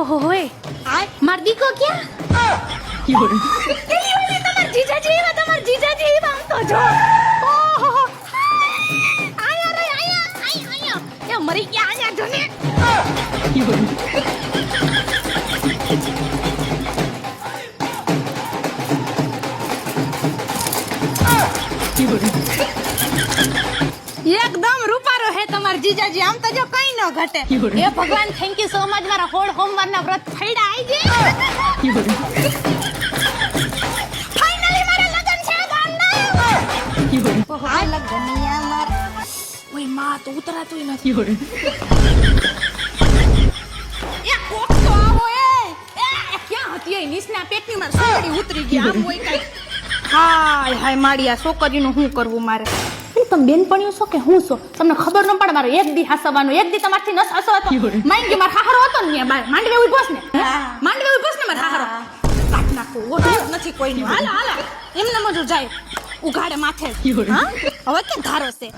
ઓહો હોય માર દીકો ક્યાં એલી ઓલી તમાર જીજાજી આમ તો જો ઓહો આયા રે આયા એ મરી ગયા આયા જો ને એકદમ રૂપારો હે તમાર જીજાજી આમ તો જો કઈ ન ઘટે એ ભગવાન થેન્ક યુ સો મચ મારા હોળ હોમવારના વ્રત ફેડા આઈ જે ફાઇનલી મારા લગન છે ગામના ઓહો આ લગનિયા માર ઓય માં તો ઉતરાતુંય નથી એ કોક તો આવો એ ક્યાં હતી એ નીસના પેટની માર સોડી ઉતરી ગઈ આમ હોય કઈ હાય માડિયા છોકરીનું શું કરવું મારે તમે બેનપણીઓ છો કે હું છો તમને ખબર ન પડે મારે એક દી હાસવાનું એક દી તમારથી ન હાસો હતો માંગી માર હાહરો હતો ને માંડવે ઉભોસ ને માંડવે ઉભોસ ને માર હાહરો કાટ નાખો ઓઢો નથી કોઈની હાલા એમને મજો જાય ઉઘાડે માથે હા હવે કે ધારો છે